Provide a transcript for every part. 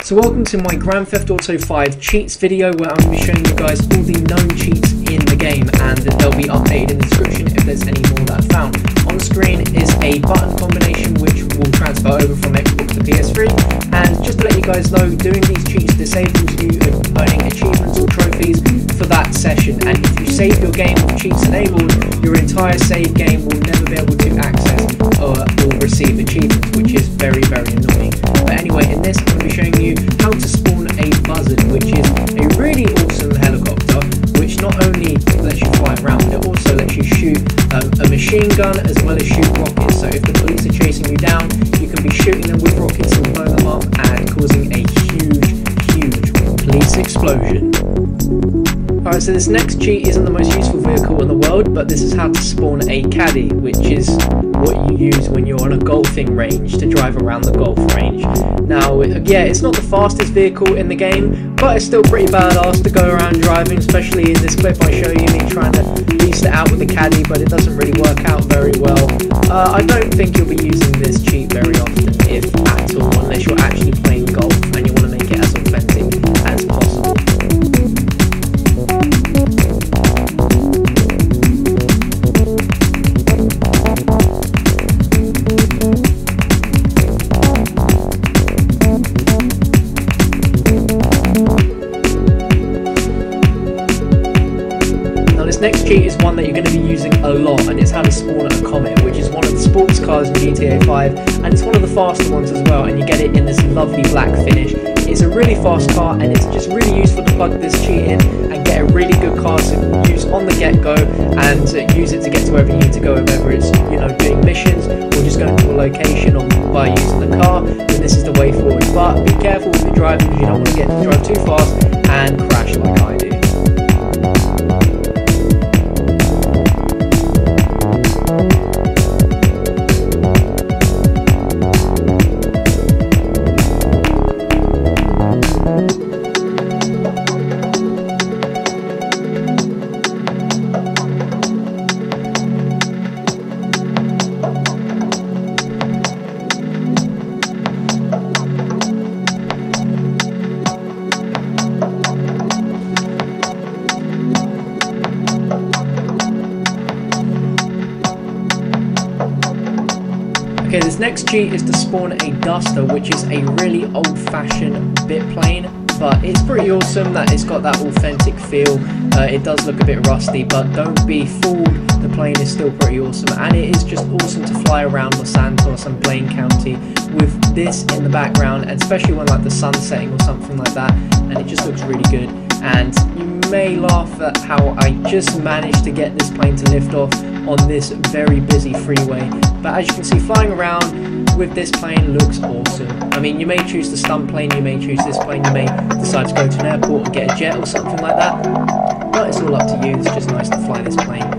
So welcome to my Grand Theft Auto 5 cheats video, where I'm going to be showing you guys all the known cheats in the game, and they'll be updated in the description if there's any more that I found. On screen is a button combination which will transfer over from Xbox to PS3, and just to let you guys know, doing these cheats disables you earning achievements or trophies for that session, and if you save your game with cheats enabled, your entire save game will never be able to access or receive achievements, which is very annoying. But anyway, in this I'm going to be showing you how to spawn a buzzard, which is a really awesome helicopter which not only lets you fly around, but it also lets you shoot a machine gun as well as shoot rockets. So if the police are chasing you down, you can be shooting them with rockets and blow them up and causing a huge police explosion. Alright, so this next cheat isn't the most useful vehicle in the world, but this is how to spawn a caddy, which is what you use when you're on a golfing range to drive around the golf range. Now, yeah, it's not the fastest vehicle in the game, but it's still pretty badass to go around driving, especially in this clip I show you me trying to beast it out with the caddy, but it doesn't really work out very well. I don't think you'll be using this cheat very often, if at all, unless you're actually playing golf and you want to make it as authentic as possible. Next cheat is one that you're going to be using a lot, and it's how to spawn a Comet, which is one of the sports cars in GTA5, and it's one of the faster ones as well, and you get it in this lovely black finish. It's a really fast car, and it's just really useful to plug this cheat in and get a really good car to use on the get-go, and use it to get to wherever you need to go, whether it's, you know, doing missions or just going to a location by using the car. Then this is the way forward, but be careful with your driving, because you don't want to drive too fast and crash like I do. Okay, this next cheat is to spawn a Duster, which is a really old-fashioned bit plane, but it's pretty awesome that it's got that authentic feel. It does look a bit rusty, but don't be fooled, the plane is still pretty awesome, and it is just awesome to fly around Los Santos and Blaine County with this in the background, and especially when like the sun's setting or something like that, and it just looks really good. And you may laugh at how I just managed to get this plane to lift off on this very busy freeway, but as you can see, flying around with this plane looks awesome. I mean, you may choose the stunt plane, you may choose this plane, you may decide to go to an airport or get a jet or something like that, but it's all up to you. It's just nice to fly this plane.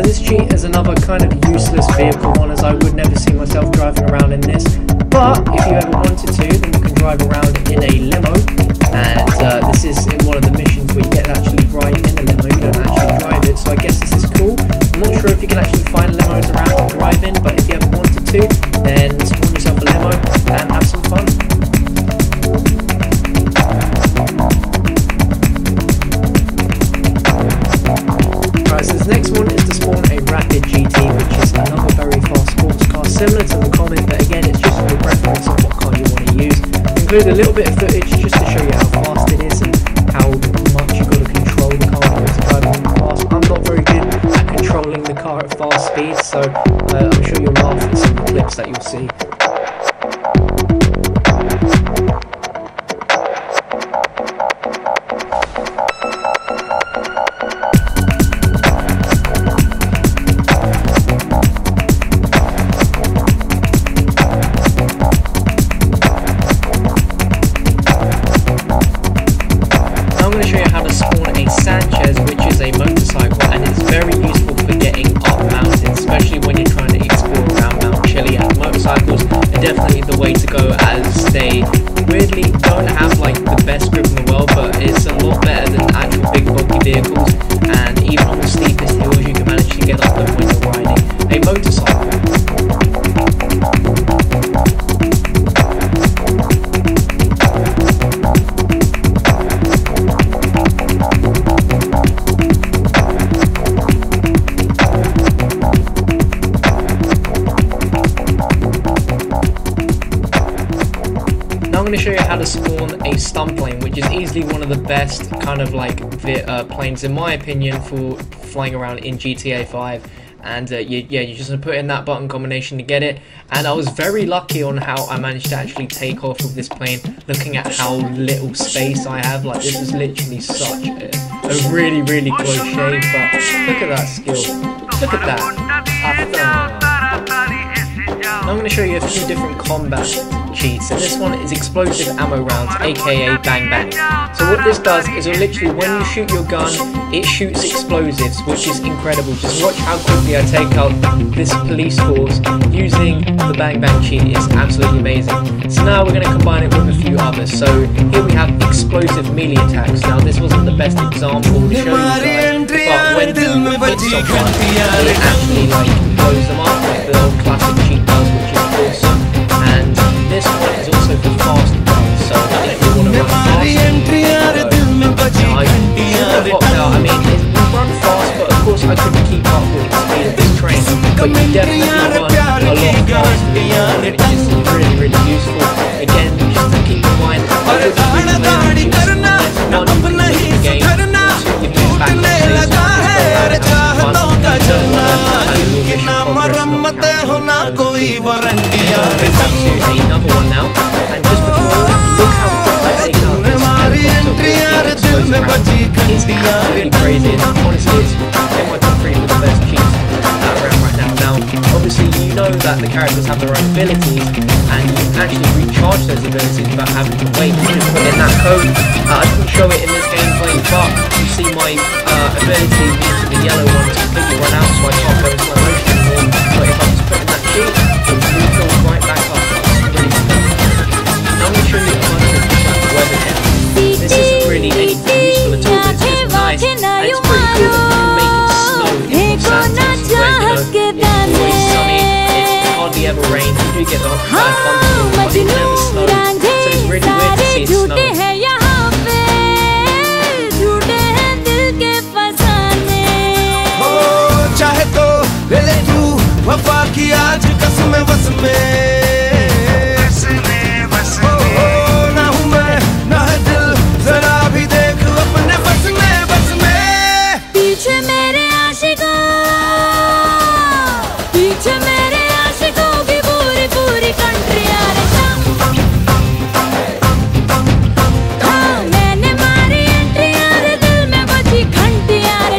This cheat is another kind of useless vehicle one, as I would never see myself driving around in this, but if you ever wanted to, then you can drive around in a limo, and this is in one of the missions where you get actually right in the limo, you don't actually drive it, so I guess this is cool. I'm not sure if you can actually find limos around to drive in, but if you ever wanted to, then spawn yourself a limo and have some fun. Right, so this next one is to spawn a Rapid GT, which is another very fast sports car, similar to the Comet, but again, it's just a preference of what car you want to use. Include a little bit of footage just to show you how fast it is and how much you've got to control the car when it's driving fast. I'm not very good at controlling the car at fast speed, so I'm sure you'll laugh at some of the clips that you'll see. the best grip in the world, but it's a lot better than actual big bulky vehicles, and even on the steepest hills you can manage to get up them when you're riding a motorcycle. I'm going to show you how to spawn a stunt plane, which is easily one of the best kind of like planes in my opinion for flying around in GTA 5. And you just put in that button combination to get it. And I was very lucky on how I managed to actually take off with this plane, looking at how little space I have. Like, this is literally such a really, really close shave, but look at that skill. Look at that. Now I'm going to show you a few different combat cheats, and this one is explosive ammo rounds, aka bang bang. So what this does is literally when you shoot your gun, it shoots explosives, which is incredible. Just watch how quickly I take out this police force using the bang bang cheat. It's absolutely amazing. So now we're going to combine it with a few others. So here we have explosive melee attacks. Now this wasn't the best example to show you guys, but when you hit someone, it actually like blows them up like the old classic cheat does, which is awesome. And this one is also for fast runs, so if you want to run fast, I mean, it will run fast, but of course I couldn't keep up with the speed of this train, but you definitely run a lot faster, which is really, really useful. Again, just to keep in mind, I would really the game to give you back another one now, and just before, look how quick I take out this it's absolutely crazy, and honestly it's in my top 3 for the best cheats around right now. Now obviously you know that the characters have their own abilities, and you can actually recharge those abilities without having to wait to just put in that code. I didn't show it in this gameplay, but you see my ability into the yellow one to completely run out, so I can't go in slow motion anymore, but if I just put in that cheat, it refills right back up. It's really good. Now I'm going to show you a bunch of like weather tips. This isn't really anything useful at all, but it's just nice, and it's pretty cool that you can make it snow in Santos, where it's always sunny, it hardly ever rains, you do get the bad thunderstorms, but it never snows, so it's really weird to see it snow. वफा की आज कसम बस में ना हूँ मैं ना है दिल जरा भी देख अपने बस में पीछे मेरे आशिकों की पूरी पूरी कंट्री आ रहा हाँ मैंने मारी एंट्री यार दिल में बची घंटी यार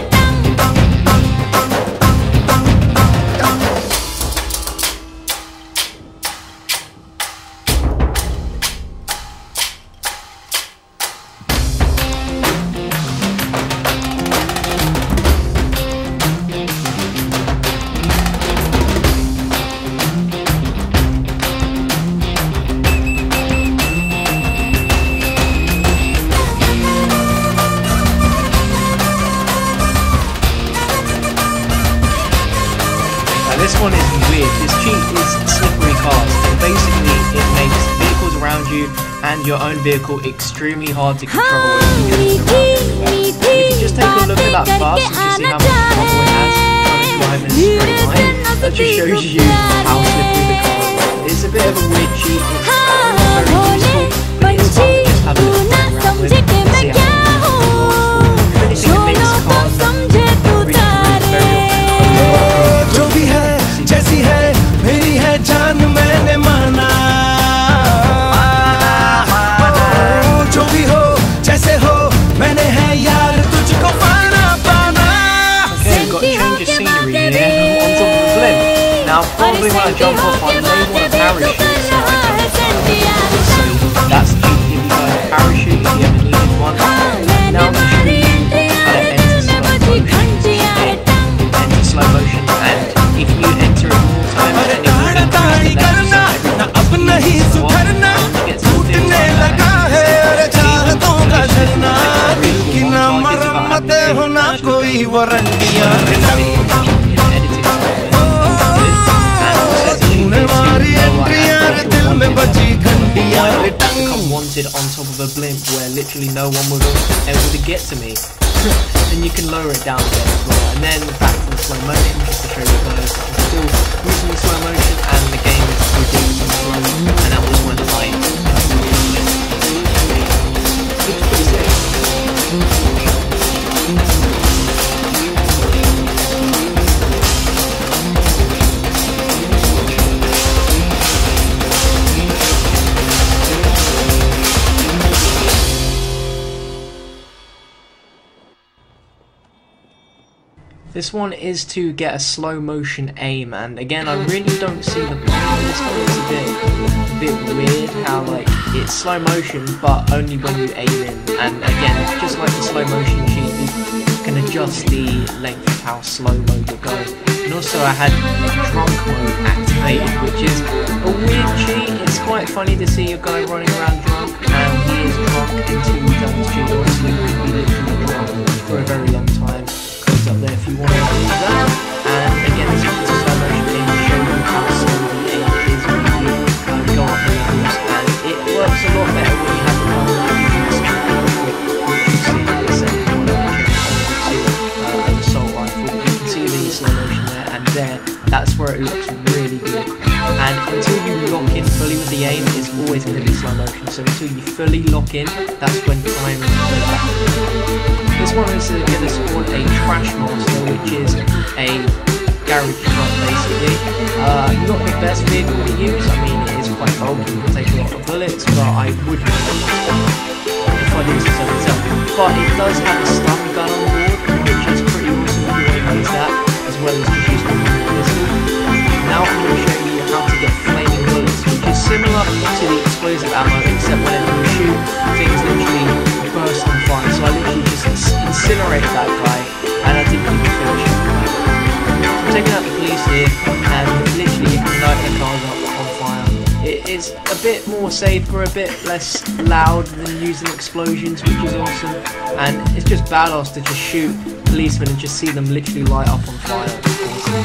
This one is weird. This cheat is slippery cast, and basically it makes vehicles around you and your own vehicle extremely hard to control because it's around everywhere. And if you just take a look at that bus and just see how much trouble it has trying to drive in a straight line, that just shows you how slippery the car is. It's a bit of a weird cheat. It's not very useful, but it's fun to just have a little play around with and see how if anything, it makes cars really very जो भी है जैसी है मेरी है जान मैंने माना जो भी हो जैसे हो मैंने है यार तुझको पाना पाना Okay, we've got to change the scenery here. I'm on top of the blimp. Now probably when I jump off I may want a parachute, so I don't so that's the cheat to give you guys a parachute if you ever needed one. Now I'm going to show you how to enter slow motion, and if you enter it more times then it will increase the left, so every time you get something, वारंटियां become wanted on top of a blimp where literally no one was able to get to me. And you can lower it down again as well. And then back to the slow motion just to show you guys that I'm still using the slow motion and the game is ridiculously slow. And that was when I it's pretty sick. This one is to get a slow motion aim, and again I really don't see the point of this one. It's a bit weird how like it's slow motion but only when you aim in, and again it's just like the slow motion cheat, you can adjust the length of how slow-mo you go. And also I had drunk mode activated, which is a weird cheat. It's quite funny to see a guy running around drunk, and he is drunk until he does his cheat. Honestly, he could be literally drunk for a very long time. Up there if you want to do that. And again, this is a slow motion game to show you how slow the aim is when you go up the levels, and it works a lot better when you have the power to do this quick, which you see in this second one an assault rifle. You can see the slow motion there, and there, that's where it looks really good. And until you lock in fully with the aim, it's always going to be slow motion. So until you fully lock in, that's when time goes back. This one is going to spawn a Trash Monster, which is a garage truck basically. Not the best vehicle to use. I mean, it is quite bulky, it can take a lot of bullets, but I wouldn't if I do so myself. But it does have a stun gun on board, which is pretty awesome if you want to use that, as well as just use the pistol. Now I'm going to show you how to get flaming bullets, which is similar to the explosive ammo, except whenever you shoot, things literally burst on fire. So I literally just incinerated that guy, and I didn't even finish him. I'm taking out the police here, and literally lighting the cars up on fire. It is a bit more safer, a bit less loud than using explosions, which is awesome. And it's just badass to just shoot policemen and just see them literally light up on fire. It's awesome.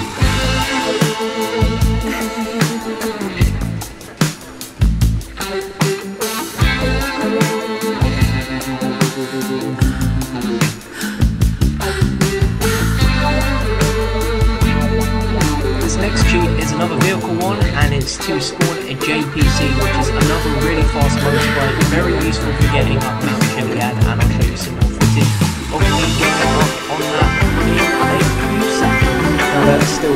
This next cheat is another vehicle one, and it's to spawn a JPC, which is another really fast motorbike, very useful for getting up Mount Chiliad, and I'll show you some more footage of me going up on that in a few seconds. Now that's still